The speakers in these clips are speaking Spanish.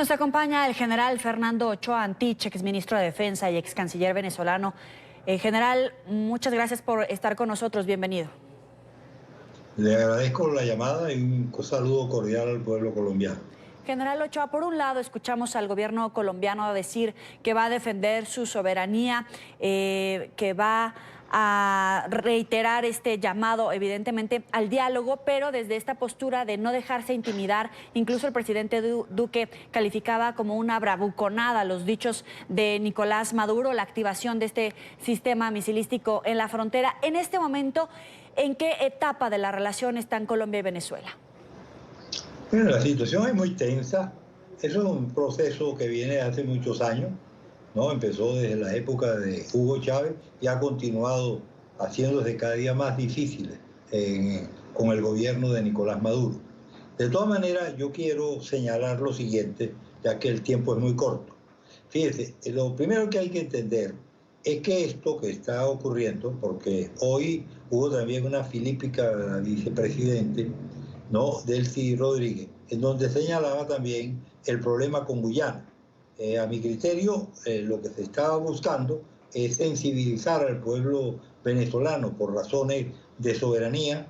Nos acompaña el general Fernando Ochoa Antich, exministro de Defensa y ex canciller venezolano. General, muchas gracias por estar con nosotros. Bienvenido. Le agradezco la llamada y un saludo cordial al pueblo colombiano. General Ochoa, por un lado escuchamos al gobierno colombiano decir que va a defender su soberanía, que va a reiterar este llamado evidentemente al diálogo, pero desde esta postura de no dejarse intimidar. Incluso el presidente Duque calificaba como una bravuconada los dichos de Nicolás Maduro, la activación de este sistema misilístico en la frontera. En este momento, ¿en qué etapa de la relación están Colombia y Venezuela? Bueno, la situación es muy tensa. Eso es un proceso que viene de hace muchos años, ¿no? Empezó desde la época de Hugo Chávez y ha continuado haciéndose cada día más difícil con el gobierno de Nicolás Maduro. De todas maneras, yo quiero señalar lo siguiente, ya que el tiempo es muy corto. Fíjese, lo primero que hay que entender es que esto que está ocurriendo, porque hoy hubo también una filípica de la vicepresidente, ¿no?, Delcy Rodríguez, en donde señalaba también el problema con Guyana. A mi criterio, lo que se estaba buscando es sensibilizar al pueblo venezolano por razones de soberanía,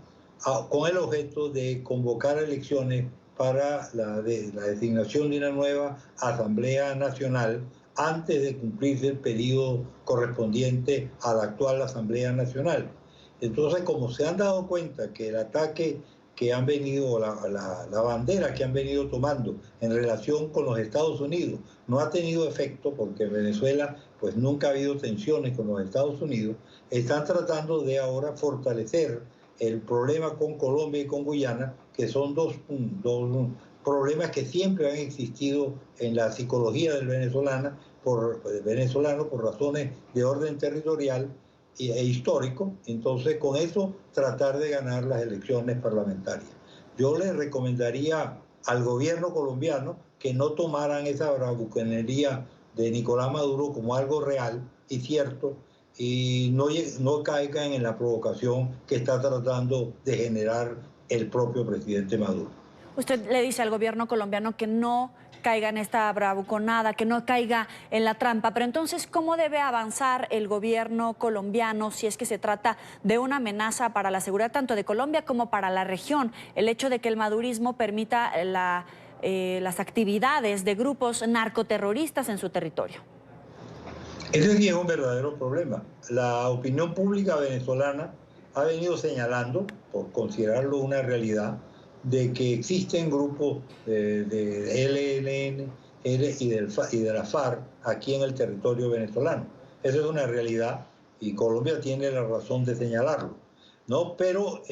con el objeto de convocar elecciones para la designación de una nueva Asamblea Nacional antes de cumplirse el periodo correspondiente a la actual Asamblea Nacional. Entonces, como se han dado cuenta que el ataque que han venido, la bandera que han venido tomando en relación con los Estados Unidos no ha tenido efecto, porque en Venezuela pues nunca ha habido tensiones con los Estados Unidos, están tratando de ahora fortalecer el problema con Colombia y con Guyana, que son dos problemas que siempre han existido en la psicología del venezolano por razones de orden territorial e histórico. Entonces, con eso tratar de ganar las elecciones parlamentarias. Yo les recomendaría al gobierno colombiano que no tomaran esa bravuconería de Nicolás Maduro como algo real y cierto, y no caigan en la provocación que está tratando de generar el propio presidente Maduro. Usted le dice al gobierno colombiano que no caiga en esta bravuconada, que no caiga en la trampa, pero entonces, ¿cómo debe avanzar el gobierno colombiano si es que se trata de una amenaza para la seguridad tanto de Colombia como para la región? El hecho de que el madurismo permita las actividades de grupos narcoterroristas en su territorio. Ese sí es un verdadero problema. La opinión pública venezolana ha venido señalando, por considerarlo una realidad, de que existen grupos de ELN y de la FARC aquí en el territorio venezolano. Eso es una realidad y Colombia tiene la razón de señalarlo, ¿no? Pero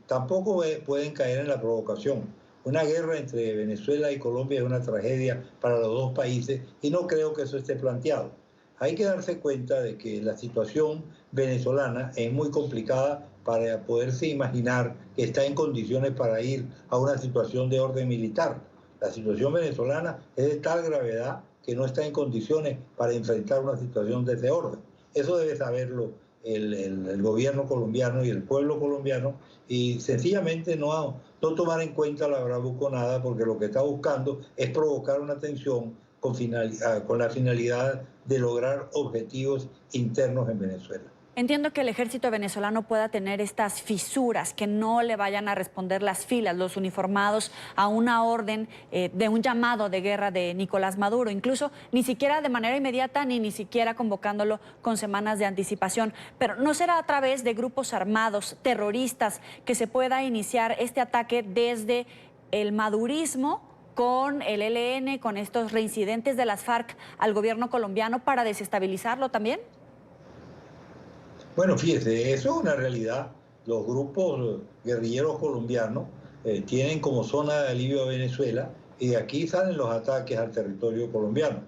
tampoco pueden caer en la provocación. Una guerra entre Venezuela y Colombia es una tragedia para los dos países y no creo que eso esté planteado. Hay que darse cuenta de que la situación venezolana es muy complicada para poderse imaginar que está en condiciones para ir a una situación de orden militar. La situación venezolana es de tal gravedad que no está en condiciones para enfrentar una situación de ese orden. Eso debe saberlo el gobierno colombiano y el pueblo colombiano, y sencillamente no tomar en cuenta la bravuconada, porque lo que está buscando es provocar una tensión con la finalidad de lograr objetivos internos en Venezuela. Entiendo que el ejército venezolano pueda tener estas fisuras, que no le vayan a responder las filas, los uniformados, a una orden de un llamado de guerra de Nicolás Maduro, incluso ni siquiera de manera inmediata ni siquiera convocándolo con semanas de anticipación. Pero ¿no será a través de grupos armados, terroristas, que se pueda iniciar este ataque desde el madurismo con el ELN, con estos reincidentes de las FARC al gobierno colombiano para desestabilizarlo también? Bueno, fíjese, eso es una realidad. Los grupos guerrilleros colombianos tienen como zona de alivio a Venezuela, y de aquí salen los ataques al territorio colombiano.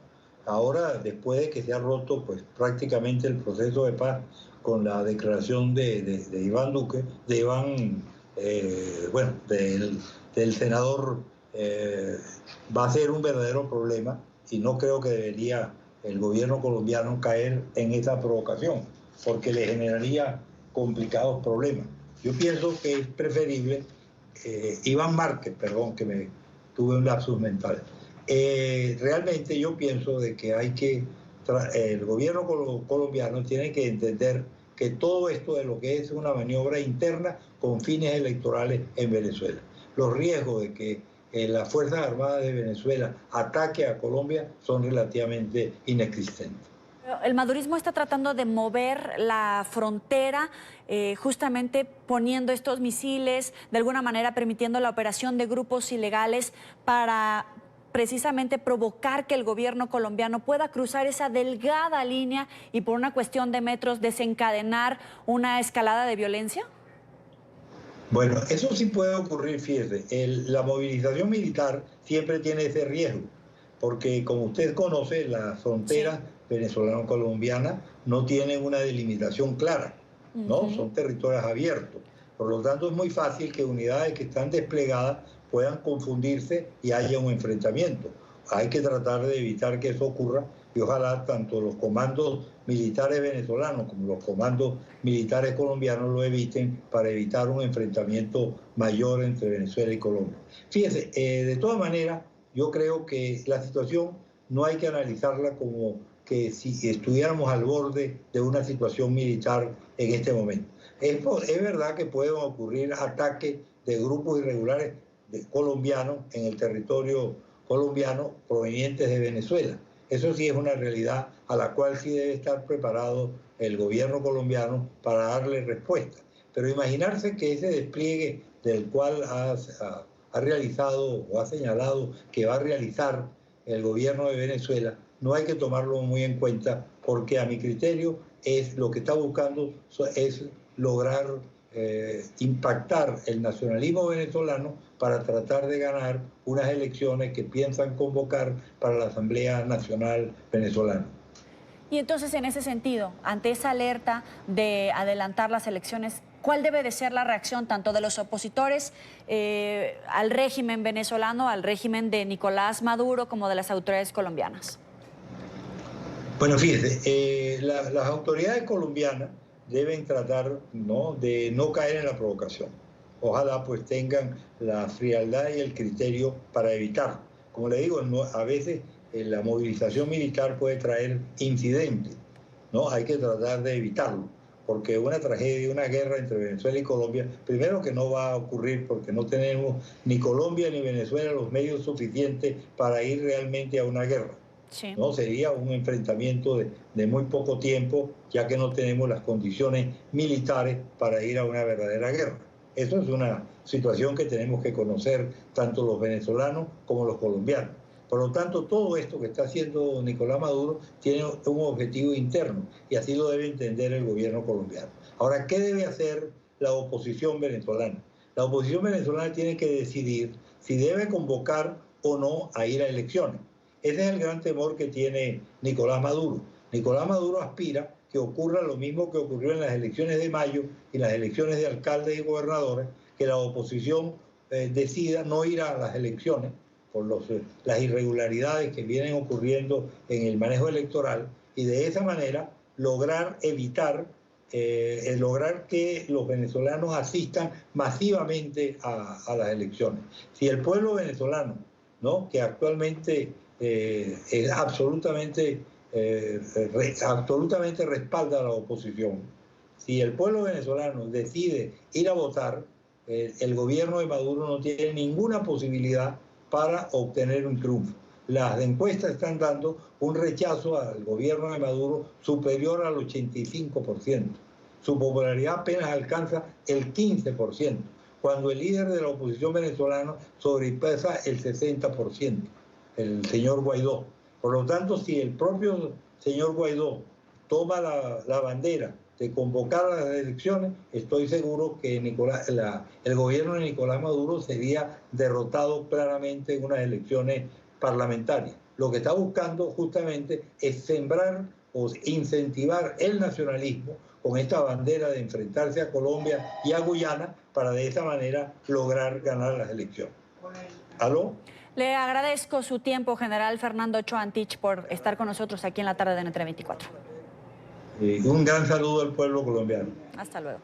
Ahora, después de que se ha roto pues prácticamente el proceso de paz con la declaración de Iván Duque, del senador, va a ser un verdadero problema, y no creo que debería el gobierno colombiano caer en esa provocación, porque le generaría complicados problemas. Yo pienso que es preferible, Iván Márquez, perdón, que me tuve un lapsus mental. Realmente yo pienso de que el gobierno colombiano tiene que entender que todo esto de lo que es una maniobra interna con fines electorales en Venezuela. Los riesgos de que las Fuerzas Armadas de Venezuela ataquen a Colombia son relativamente inexistentes. El madurismo está tratando de mover la frontera, justamente poniendo estos misiles, de alguna manera permitiendo la operación de grupos ilegales para precisamente provocar que el gobierno colombiano pueda cruzar esa delgada línea y por una cuestión de metros desencadenar una escalada de violencia. Bueno, eso sí puede ocurrir, fíjese. La movilización militar siempre tiene ese riesgo, porque como usted conoce, las fronteras venezolano-colombianas no tienen una delimitación clara, ¿no? Son territorios abiertos. Por lo tanto, es muy fácil que unidades que están desplegadas puedan confundirse y haya un enfrentamiento. Hay que tratar de evitar que eso ocurra y ojalá tanto los comandos militares venezolanos como los comandos militares colombianos lo eviten para evitar un enfrentamiento mayor entre Venezuela y Colombia. Fíjese, de todas maneras, yo creo que la situación no hay que analizarla como que si estuviéramos al borde de una situación militar en este momento. Es verdad que pueden ocurrir ataques de grupos irregulares colombianos en el territorio colombiano provenientes de Venezuela. Eso sí es una realidad a la cual sí debe estar preparado el gobierno colombiano para darle respuesta. Pero imaginarse que ese despliegue del cual ha realizado o ha señalado que va a realizar el gobierno de Venezuela, no hay que tomarlo muy en cuenta porque a mi criterio lo que está buscando es lograr impactar el nacionalismo venezolano para tratar de ganar unas elecciones que piensan convocar para la Asamblea Nacional Venezolana. Y entonces, en ese sentido, ante esa alerta de adelantar las elecciones, ¿cuál debe de ser la reacción tanto de los opositores al régimen venezolano, al régimen de Nicolás Maduro, como de las autoridades colombianas? Bueno, fíjese, las autoridades colombianas deben tratar, ¿no?, de no caer en la provocación. Ojalá pues tengan la frialdad y el criterio para evitarlo. Como le digo, a veces la movilización militar puede traer incidentes, ¿no? Hay que tratar de evitarlo, porque una tragedia, una guerra entre Venezuela y Colombia, primero que no va a ocurrir porque no tenemos ni Colombia ni Venezuela los medios suficientes para ir realmente a una guerra. Sí. ¿No? Sería un enfrentamiento de muy poco tiempo, ya que no tenemos las condiciones militares para ir a una verdadera guerra. Eso es una situación que tenemos que conocer tanto los venezolanos como los colombianos. Por lo tanto, todo esto que está haciendo Nicolás Maduro tiene un objetivo interno y así lo debe entender el gobierno colombiano. Ahora, ¿qué debe hacer la oposición venezolana? La oposición venezolana tiene que decidir si debe convocar o no a ir a elecciones. Ese es el gran temor que tiene Nicolás Maduro. Nicolás Maduro aspira que ocurra lo mismo que ocurrió en las elecciones de mayo y las elecciones de alcaldes y gobernadores, que la oposición decida no ir a las elecciones por las irregularidades que vienen ocurriendo en el manejo electoral y de esa manera lograr evitar, lograr que los venezolanos asistan masivamente a las elecciones. Si el pueblo venezolano, ¿no?, que actualmente es absolutamente respalda a la oposición. Si el pueblo venezolano decide ir a votar, el gobierno de Maduro no tiene ninguna posibilidad para obtener un triunfo. Las encuestas están dando un rechazo al gobierno de Maduro superior al 85%. Su popularidad apenas alcanza el 15%, cuando el líder de la oposición venezolana sobrepasa el 60%. El señor Guaidó. Por lo tanto, si el propio señor Guaidó toma la bandera de convocar a las elecciones, estoy seguro que el gobierno de Nicolás Maduro sería derrotado claramente en unas elecciones parlamentarias. Lo que está buscando justamente es sembrar o incentivar el nacionalismo con esta bandera de enfrentarse a Colombia y a Guyana para de esa manera lograr ganar las elecciones. ¿Aló? Le agradezco su tiempo, general Fernando Ochoa Antich, por estar con nosotros aquí en la tarde de NTN 24. Un gran saludo al pueblo colombiano. Hasta luego.